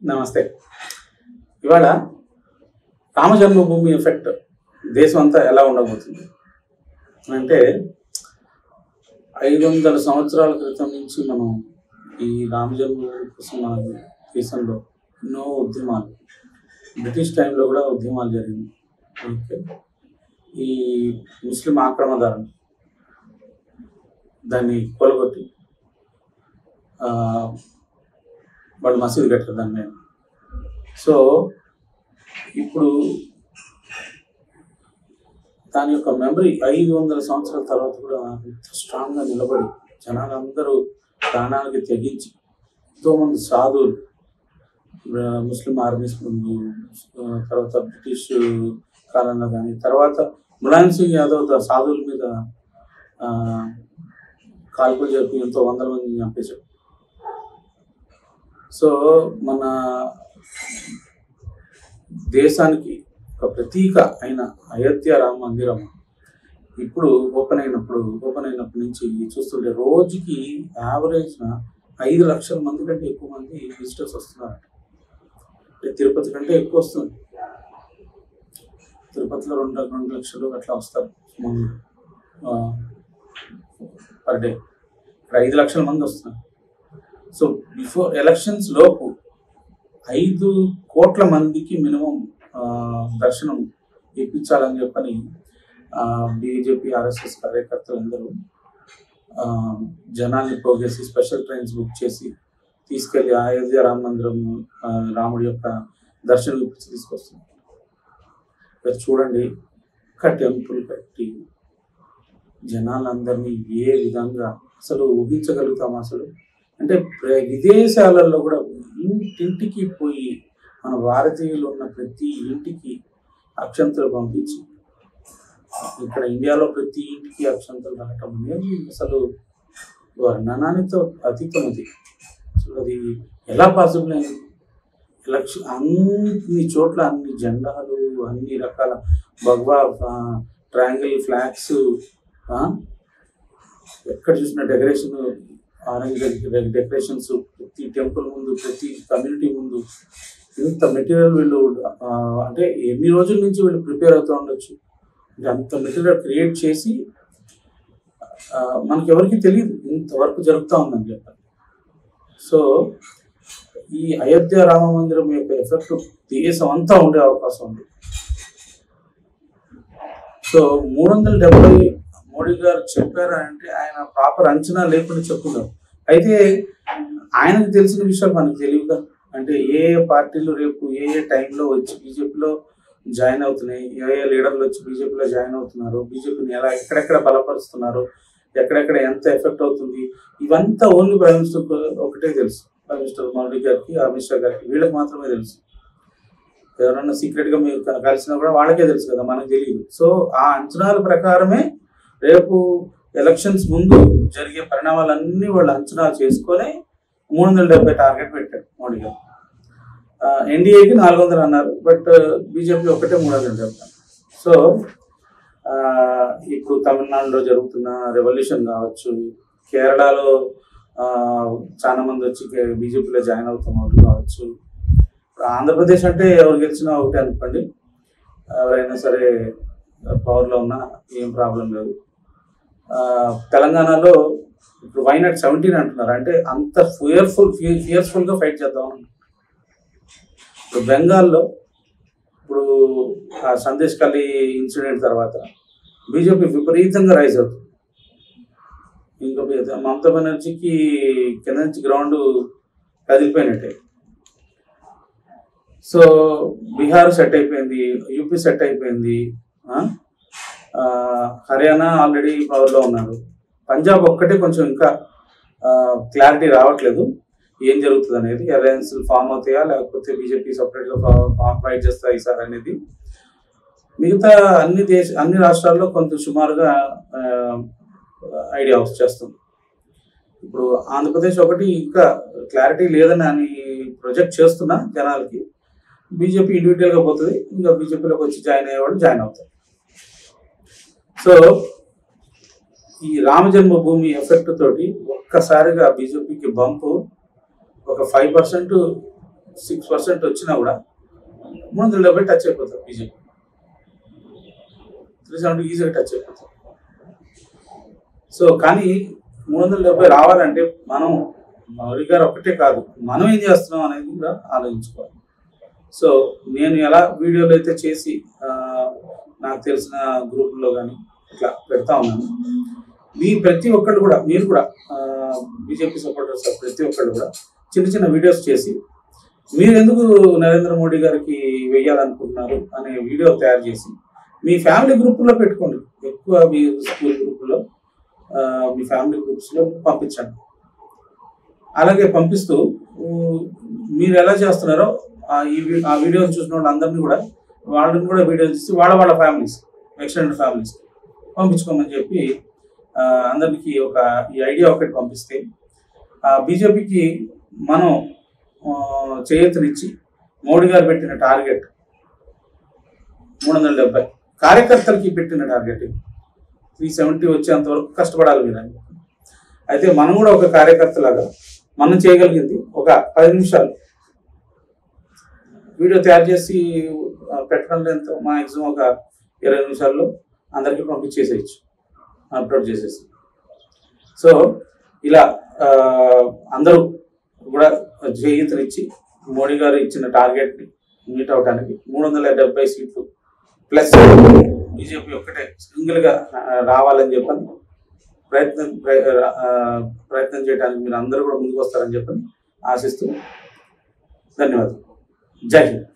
నమస్తే. ఇవాళ రామ జన్మభూమి ఎఫెక్ట్ దేశం అంతా ఎలా ఉండబోతుంది అంటే 500 సంవత్సరాల క్రితం నుంచి మనం ఈ రామ జన్మభూమి కోసం మన దేశంలో ఎన్నో ఉద్యమాలు, బ్రిటిష్ టైంలో కూడా ఉద్యమాలు జరిగింది. ఓకే, ఈ ముస్లిం ఆక్రమణదారులు దాన్ని కొలగొట్టి వాళ్ళు మసీదు కట్టారు దాని మీద. సో ఇప్పుడు దాని యొక్క మెమరీ 500 సంవత్సరాల తర్వాత కూడా ఇంత స్ట్రాంగ్గా నిలబడి జనాలందరూ ప్రాణానికి తెగించి ఎంతోమంది సాధువులు, ముస్లిం ఆర్మీస్ ముందు, తర్వాత బ్రిటిష్ కాలంలో కానీ, తర్వాత ములాయం సింగ్ యాదవ్ సాధువుల మీద కాల్పులు జరిపి ఎంతో వందల మంది చంపేశాడు. సో మన దేశానికి ఒక ప్రతీక అయిన అయోధ్య రామ మందిరం ఇప్పుడు ఓపెన్ అయినప్పటి నుంచి చూస్తుంటే రోజుకి యావరేజ్న 5 లక్షల మంది కంటే ఎక్కువ మంది విజిటర్స్ వస్తున్నారు. అంటే తిరుపతి కంటే ఎక్కువ వస్తుంది. తిరుపతిలో 2 లక్షలు అట్లా వస్తారు పర్ డే. ఇక్కడ 5 లక్షల మంది వస్తున్నారు. సో బిఫోర్ ఎలక్షన్స్ లోపు 5 కోట్ల మందికి మినిమం దర్శనం ఇప్పించాలని చెప్పని బీజేపీ ఆర్ఎస్ఎస్ కార్యకర్తలు అందరూ జనాల్ని పోగేసి స్పెషల్ ట్రైన్స్ బుక్ చేసి తీసుకెళ్ళి అయోధ్య రామ మందిరం రాముడి యొక్క దర్శనం ఇప్పించి తీసుకొస్తున్నారు. చూడండి, ఒక టెంపుల్ కట్టి జనాలందరినీ ఏ విధంగా అసలు ఊహించగలుగుతాం? అసలు అంటే విదేశాలలో కూడా ఇంటింటికి పోయి మన భారతీయులు ఉన్న ప్రతి ఇంటికి అక్షంతలు పంపించి, ఇక్కడ ఇండియాలో ప్రతి ఇంటికి అక్షంతలు రావటం అనేది అసలు వర్ణనానితో అతీతం. అది అసలు అది ఎలా పాసిబుల్ అయింది? అన్ని చోట్ల అన్ని జెండాలు, అన్ని రకాల భగవా ట్రయాంగిల్ ఫ్లాగ్స్, ఎక్కడ చూసిన డెకరేషన్, ఆరెంజ్ డెకరేషన్స్, ప్రతి టెంపుల్ ముందు, ప్రతి కమ్యూనిటీ ముందు ఇంత మెటీరియల్ వీళ్ళు అంటే ఎన్ని రోజుల నుంచి వీళ్ళు ప్రిపేర్ అవుతూ ఉండొచ్చు. అంటే అంత మెటీరియల్ క్రియేట్ చేసి మనకి ఎవరికి తెలియదు ఇంతవరకు జరుగుతూ ఉందని చెప్పాలి. సో ఈ అయోధ్య రామ మందిరం యొక్క ఎఫెక్ట్ దేశం అంతా ఉండే అవకాశం ఉంది. సో 370 మోడీ గారు చెప్పారా అంటే ఆయన ప్రాపర్ అంచనా లేకుండా చెప్పుకున్నారు. అయితే ఆయనకు తెలిసిన విషయాలు మనకు తెలియదుగా. అంటే ఏ పార్టీలు రేపు ఏ టైంలో వచ్చి బీజేపీలో జాయిన్ అవుతున్నాయి, ఏ లీడర్లు వచ్చి బీజేపీలో జాయిన్ అవుతున్నారు, బీజేపీని ఎలా ఎక్కడెక్కడ బలపరుస్తున్నారు, ఎక్కడెక్కడ ఎంత ఎఫెక్ట్ అవుతుంది, ఇవంతా ఓన్లీ ప్రైమ్ మినిస్టర్ ఒకటే తెలుసు. ప్రైమ్ మినిస్టర్ మోడీ గారికి, అమిత్ షా గారికి, వీళ్ళకి మాత్రమే తెలుసు. ఎవరన్నా సీక్రెట్గా మీరు కలిసినా కూడా వాళ్ళకే తెలుసు కదా, మనకు తెలియదు. సో ఆ అంచనాల ప్రకారమే రేపు ఎలక్షన్స్ ముందు జరిగే పరిణామాలన్నీ వాళ్ళు అంచనా చేసుకొని 370 టార్గెట్ పెట్టాడు మోడీ గారు. ఎన్డీఏకి 400 అన్నారు, బట్ బీజేపీ ఒకటే 370. సో ఇప్పుడు తమిళనాడులో జరుగుతున్న రెవల్యూషన్ కావచ్చు, కేరళలో చాలా మంది వచ్చి బీజేపీలో జాయిన్ అవుతున్నారు కావచ్చు, ఆంధ్రప్రదేశ్ అంటే ఎవరు గెలిచినా ఒకటే అనుకోండి, ఎవరైనా సరే పవర్లో ఉన్నా ఏం ప్రాబ్లం లేదు. తెలంగాణలో ఇప్పుడు వై నాట్ 17 అంటున్నారు. అంటే అంత ఫియర్ఫుల్గా ఫైట్ చేద్దామని. ఇప్పుడు బెంగాల్లో ఇప్పుడు సందేశ్ ఖాళీ ఇన్సిడెంట్ తర్వాత బీజేపీ విపరీతంగా రైజ్ అవుతుంది. ఇంకా మమతా బెనర్జీకి కింద నుంచి గ్రౌండ్ కదిలిపోయినట్టే. సో బీహార్ సెట్ అయిపోయింది, యూపీ సెట్ అయిపోయింది, హర్యానా ఆల్రెడీ పవర్లో ఉన్నారు. పంజాబ్ ఒక్కటే కొంచెం ఇంకా క్లారిటీ రావట్లేదు ఏం జరుగుతుంది అనేది. అలయన్స్ ఫామ్ అవుతాయా లేకపోతే బీజేపీ సపరేట్గా ఫైట్ చేస్తాయి ఈసారి అనేది. మిగతా అన్ని రాష్ట్రాల్లో కొంత సుమారుగా ఐడియా వచ్చేస్తుంది. ఇప్పుడు ఆంధ్రప్రదేశ్ ఒకటి ఇంకా క్లారిటీ లేదని ప్రొజెక్ట్ చేస్తున్నా జనాలకి. బీజేపీ ఇండివిజువల్గా పోతుంది, ఇంకా బీజేపీలోకి వచ్చి జాయిన్ అయ్యేవాళ్ళు జాయిన్ అవుతారు. సో ఈ రామ జన్మభూమి ఎఫెక్ట్ తోటి ఒక్కసారిగా బీజేపీకి బంపు ఒక 5% 6% వచ్చినా కూడా 370 టచ్ అయిపోతారు బీజేపీ. 370 ఈజీగా టచ్ అయిపోతారు. సో కానీ 370 రావాలంటే మనం మౌలి గారు ఒక్కటే కాదు, మనం ఏం చేస్తున్నాం అనేది కూడా ఆలోచించుకోవాలి. సో నేను ఎలా వీడియోలు అయితే చేసి నాకు తెలిసిన గ్రూపుల్లో కానీ ఇట్లా పెడతా ఉన్నాను. మీ ప్రతి ఒక్కళ్ళు కూడా, మీరు కూడా బీజేపీ సపోర్టర్స్ ప్రతి ఒక్కళ్ళు కూడా చిన్న చిన్న వీడియోస్ చేసి మీరు ఎందుకు నరేంద్ర మోడీ గారికి వెయ్యాలనుకుంటున్నారు అనే వీడియో తయారు చేసి మీ ఫ్యామిలీ గ్రూపుల్లో పెట్టుకోండి. ఎక్కువ మీ స్కూల్ గ్రూపుల్లో, మీ ఫ్యామిలీ గ్రూప్స్లో పంపించండి. అలాగే పంపిస్తూ మీరు ఎలా చేస్తున్నారో ఆ వీడియోని చూసిన వాళ్ళందరినీ కూడా వాళ్ళని కూడా వీడియో తీసి వాళ్ళ ఫ్యామిలీస్, ఎక్స్టెండెడ్ ఫ్యామిలీస్ పంపించుకోమని చెప్పి అందరికీ ఈ ఐడియా ఒకటి పంపిస్తే బీజేపీకి మనం చేయూతనిచ్చి మోడీ గారు పెట్టిన టార్గెట్ 370, కార్యకర్తలకి పెట్టిన టార్గెట్ 370 వచ్చేంత వరకు కష్టపడాలి మీరు అని. అయితే మనం కూడా ఒక కార్యకర్తలాగా మనం చేయగలిగింది ఒక 10 నిమిషాలు వీడియో తయారు చేసి పెట్టడం లేదు, మ్యాక్సిమం ఒక 20 నిమిషాల్లో అందరికీ పంపించేసేయచ్చు, అప్లోడ్ చేసేసి. సో ఇలా అందరూ కూడా చేయూతనిచ్చి మోడీ గారు ఇచ్చిన టార్గెట్ని మీట్ అవడానికి 370 సీట్లు ప్లస్ బీజేపీ ఒక్కటే సింగిల్గా రావాలని చెప్పని ప్రయత్నం చేయడానికి మీరు అందరూ కూడా ముందుకు వస్తారని చెప్పని ఆశిస్తూ ధన్యవాదాలు. జై హింద్.